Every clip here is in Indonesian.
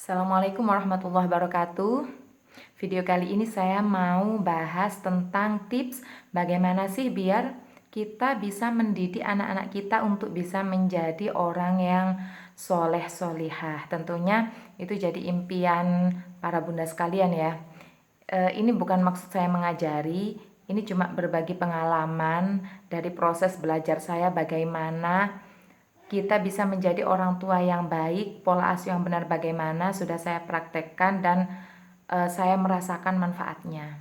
Assalamualaikum warahmatullahi wabarakatuh. Video kali ini saya mau bahas tentang tips bagaimana sih biar kita bisa mendidik anak-anak kita untuk bisa menjadi orang yang soleh solihah. Tentunya itu jadi impian para bunda sekalian ya. Ini bukan maksud saya mengajari, ini cuma berbagi pengalaman dari proses belajar saya bagaimana kita bisa menjadi orang tua yang baik. Pola asuh yang benar bagaimana sudah saya praktekkan dan saya merasakan manfaatnya.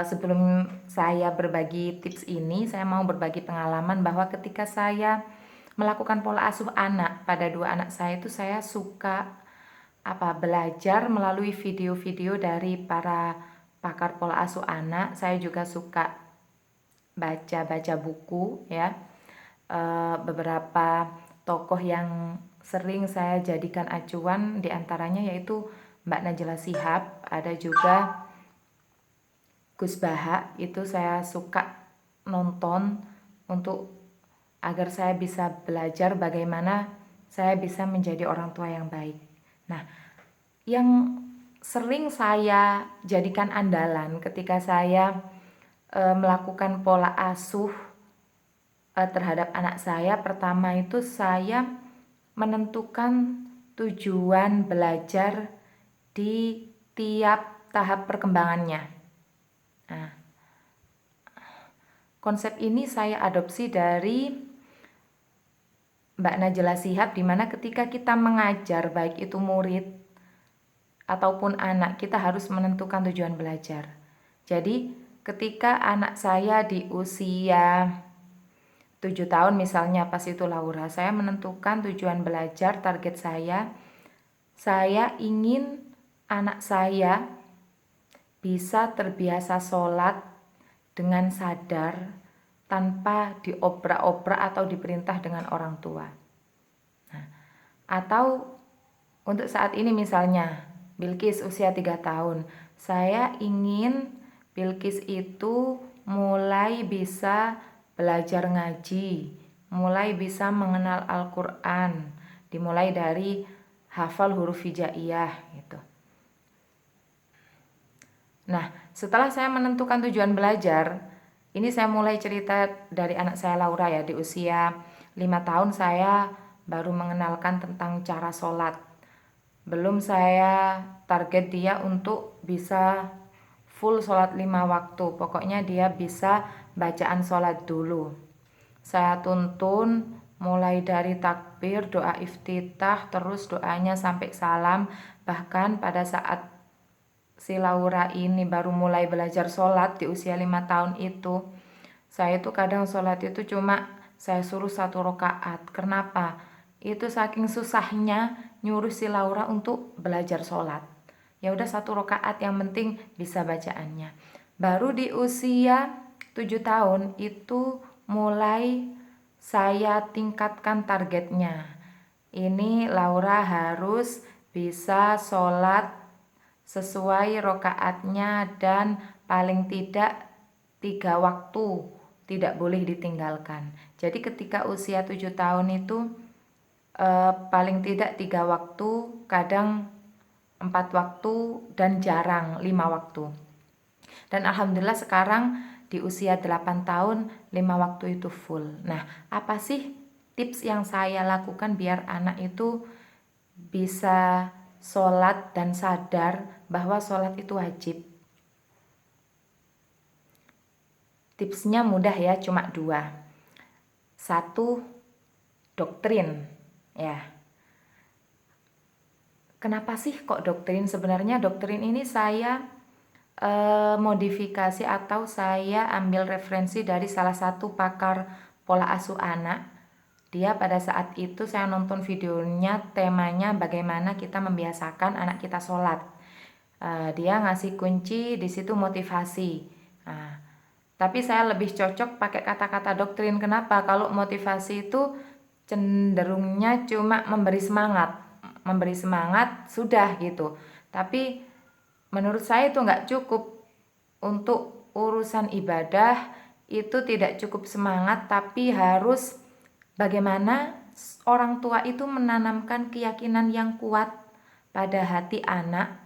Sebelum saya berbagi tips ini, saya mau berbagi pengalaman bahwa ketika saya melakukan pola asuh anak pada dua anak saya itu, saya suka belajar melalui video-video dari para pakar pola asuh anak. Saya juga suka baca-baca buku ya. Beberapa tokoh yang sering saya jadikan acuan diantaranya yaitu Mbak Najla Shihab, ada juga Gus Baha. Itu saya suka nonton untuk agar saya bisa belajar bagaimana saya bisa menjadi orang tua yang baik. Nah, yang sering saya jadikan andalan ketika saya melakukan pola asuh terhadap anak saya, pertama itu saya menentukan tujuan belajar di tiap tahap perkembangannya. Nah, konsep ini saya adopsi dari Mbak Najla Shihab, di mana ketika kita mengajar baik itu murid ataupun anak, kita harus menentukan tujuan belajar. Jadi ketika anak saya di usia 7 tahun misalnya, pas itu Laura, saya menentukan tujuan belajar, target saya ingin anak saya bisa terbiasa sholat dengan sadar tanpa diobrak-obrak atau diperintah dengan orang tua. Nah, atau untuk saat ini misalnya Bilqis usia 3 tahun, saya ingin Bilqis itu mulai bisa belajar ngaji, mulai bisa mengenal Al-Quran, dimulai dari hafal huruf hijaiyah gitu. Nah, setelah saya menentukan tujuan belajar, ini saya mulai cerita dari anak saya Laura ya. Di usia 5 tahun saya baru mengenalkan tentang cara sholat. Belum saya target dia untuk bisa full sholat 5 waktu. Pokoknya dia bisa bacaan sholat dulu. Saya tuntun mulai dari takbir, doa iftitah, terus doanya sampai salam. Bahkan pada saat si Laura ini baru mulai belajar sholat di usia 5 tahun itu, saya tuh kadang sholat itu cuma saya suruh 1 rakaat. Kenapa? Itu saking susahnya nyuruh si Laura untuk belajar sholat. Ya udah 1 rakaat, yang penting bisa bacaannya. Baru di usia 7 tahun itu mulai saya tingkatkan targetnya. Ini Laura harus bisa sholat sesuai rakaatnya dan paling tidak 3 waktu, tidak boleh ditinggalkan. Jadi ketika usia 7 tahun itu paling tidak 3 waktu, kadang 4 waktu, dan jarang 5 waktu. Dan alhamdulillah sekarang di usia 8 tahun 5 waktu itu full. Nah, apa sih tips yang saya lakukan biar anak itu bisa sholat dan sadar bahwa sholat itu wajib? Tipsnya mudah ya, cuma 2. 1, doktrin ya. Kenapa sih kok doktrin? Sebenarnya doktrin ini saya modifikasi atau saya ambil referensi dari salah satu pakar pola asuh anak. Dia pada saat itu saya nonton videonya, temanya bagaimana kita membiasakan anak kita sholat. Dia ngasih kunci di situ motivasi. Nah, tapi saya lebih cocok pakai kata-kata doktrin. Kenapa? Kalau motivasi itu cenderungnya cuma memberi semangat sudah gitu. Tapi menurut saya itu nggak cukup. Untuk urusan ibadah itu tidak cukup semangat, tapi harus bagaimana orang tua itu menanamkan keyakinan yang kuat pada hati anak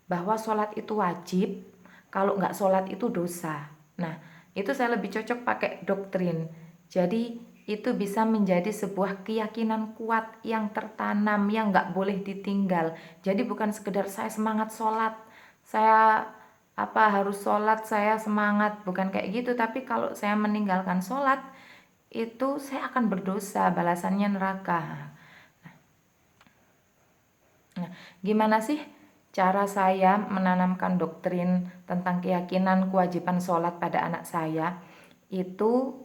bahwa sholat itu wajib, kalau nggak sholat itu dosa. Nah, itu saya lebih cocok pakai doktrin. Jadi itu bisa menjadi sebuah keyakinan kuat yang tertanam, yang nggak boleh ditinggal. Jadi bukan sekedar saya semangat sholat, saya harus sholat, saya semangat, bukan kayak gitu. Tapi kalau saya meninggalkan sholat, itu saya akan berdosa, balasannya neraka. Nah, gimana sih cara saya menanamkan doktrin tentang keyakinan kewajiban sholat pada anak saya? Itu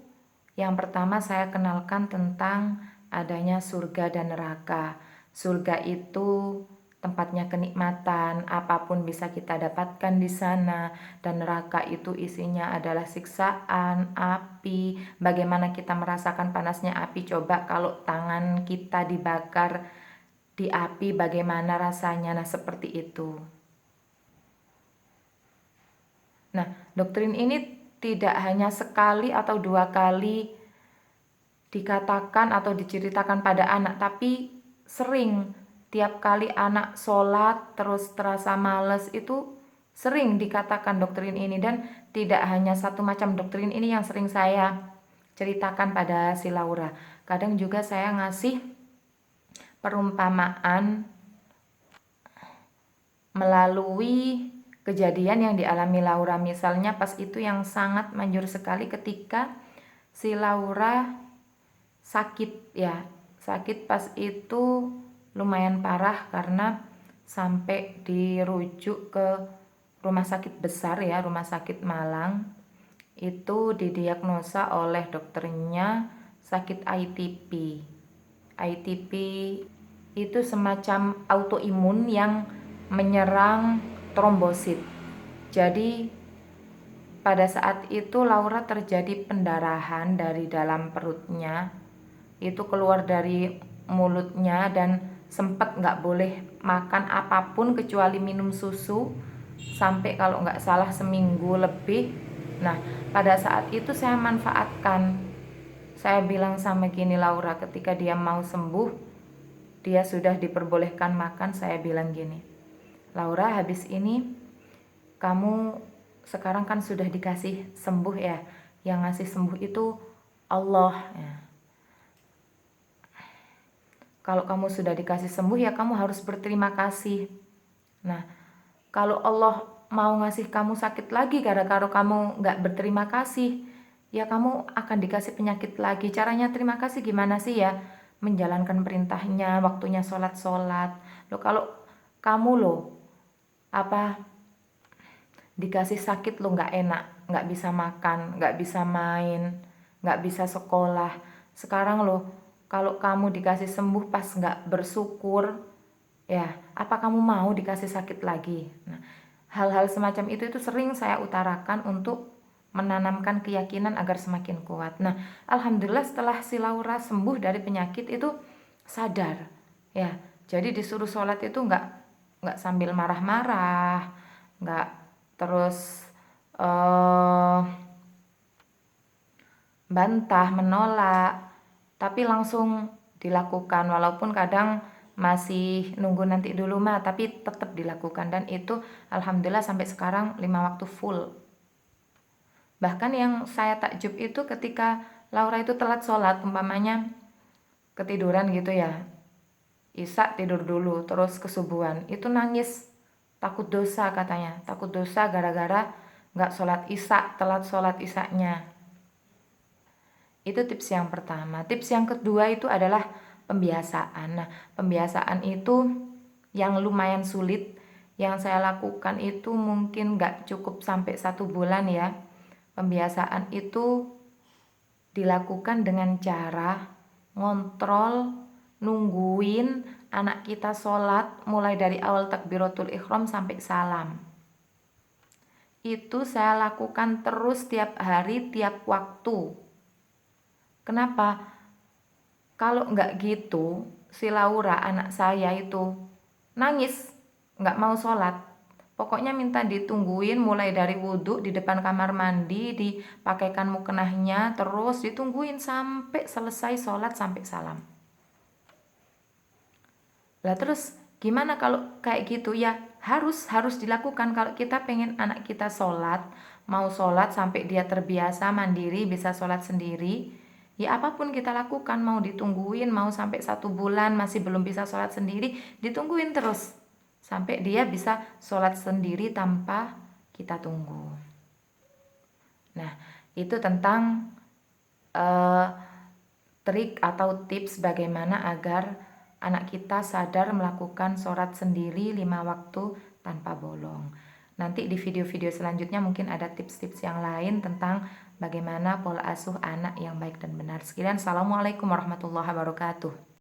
yang pertama saya kenalkan tentang adanya surga dan neraka. Surga itu tempatnya kenikmatan, apapun bisa kita dapatkan di sana, dan neraka itu isinya adalah siksaan, api. Bagaimana kita merasakan panasnya api? Coba kalau tangan kita dibakar di api, bagaimana rasanya? Nah, seperti itu. Nah, doktrin ini tidak hanya sekali atau dua kali dikatakan atau diceritakan pada anak, tapi sering. Tiap kali anak sholat terus terasa males, itu sering dikatakan doktrin ini. Dan tidak hanya satu macam doktrin ini yang sering saya ceritakan pada si Laura. Kadang juga saya ngasih perumpamaan melalui kejadian yang dialami Laura. Misalnya pas itu yang sangat manjur sekali ketika si Laura sakit ya. Sakit pas itu lumayan parah karena sampai dirujuk ke rumah sakit besar ya, rumah sakit Malang. Itu didiagnosa oleh dokternya sakit ITP. ITP itu semacam autoimun yang menyerang trombosit. Jadi pada saat itu Laura terjadi pendarahan dari dalam perutnya, itu keluar dari mulutnya, dan sempat nggak boleh makan apapun kecuali minum susu sampai kalau nggak salah seminggu lebih. Nah, pada saat itu saya manfaatkan. Saya bilang sama gini, Laura, ketika dia mau sembuh, dia sudah diperbolehkan makan, saya bilang gini, Laura, habis ini kamu sekarang kan sudah dikasih sembuh ya, yang ngasih sembuh itu Allah ya. Kalau kamu sudah dikasih sembuh ya kamu harus berterima kasih. Nah, kalau Allah mau ngasih kamu sakit lagi gara-gara kamu nggak berterima kasih, ya kamu akan dikasih penyakit lagi. Caranya terima kasih gimana sih ya? Menjalankan perintahnya, waktunya sholat-sholat. Loh, kalau kamu dikasih sakit lo nggak enak, nggak bisa makan, nggak bisa main, nggak bisa sekolah. Sekarang kalau kamu dikasih sembuh pas nggak bersyukur, ya apa kamu mau dikasih sakit lagi? Nah, hal-hal semacam itu sering saya utarakan untuk menanamkan keyakinan agar semakin kuat. Nah, alhamdulillah setelah si Laura sembuh dari penyakit itu sadar, ya. Jadi disuruh sholat itu nggak sambil marah-marah, nggak terus bantah, menolak, tapi langsung dilakukan. Walaupun kadang masih nunggu nanti dulu tapi tetap dilakukan. Dan itu alhamdulillah sampai sekarang 5 waktu full. Bahkan yang saya takjub itu ketika Laura itu telat sholat, umpamanya ketiduran gitu ya, Isya tidur dulu terus kesubuhan, itu nangis, takut dosa katanya, takut dosa gara-gara nggak sholat Isya, telat sholat Isyanya. Itu tips yang pertama. Tips yang kedua itu adalah pembiasaan. Nah, pembiasaan itu yang lumayan sulit. Yang saya lakukan itu mungkin gak cukup sampai 1 bulan ya. Pembiasaan itu dilakukan dengan cara ngontrol, nungguin anak kita sholat mulai dari awal takbiratul ihram sampai salam. Itu saya lakukan terus tiap hari, tiap waktu. Kenapa? Kalau nggak gitu, si Laura anak saya itu nangis, nggak mau sholat. Pokoknya minta ditungguin mulai dari wudhu di depan kamar mandi, dipakaikan mukenahnya, terus ditungguin sampai selesai sholat sampai salam. Lah terus Gimana kalau kayak gitu? Ya harus dilakukan. Kalau kita pengen anak kita sholat, mau sholat sampai dia terbiasa mandiri, bisa sholat sendiri, ya apapun kita lakukan, mau ditungguin, mau sampai 1 bulan masih belum bisa sholat sendiri, ditungguin terus sampai dia bisa sholat sendiri tanpa kita tunggu. Nah, itu tentang eh, trik atau tips bagaimana agar anak kita sadar melakukan sholat sendiri 5 waktu tanpa bolong. Nanti di video-video selanjutnya mungkin ada tips-tips yang lain tentang bagaimana pola asuh anak yang baik dan benar. Sekian, assalamualaikum warahmatullahi wabarakatuh.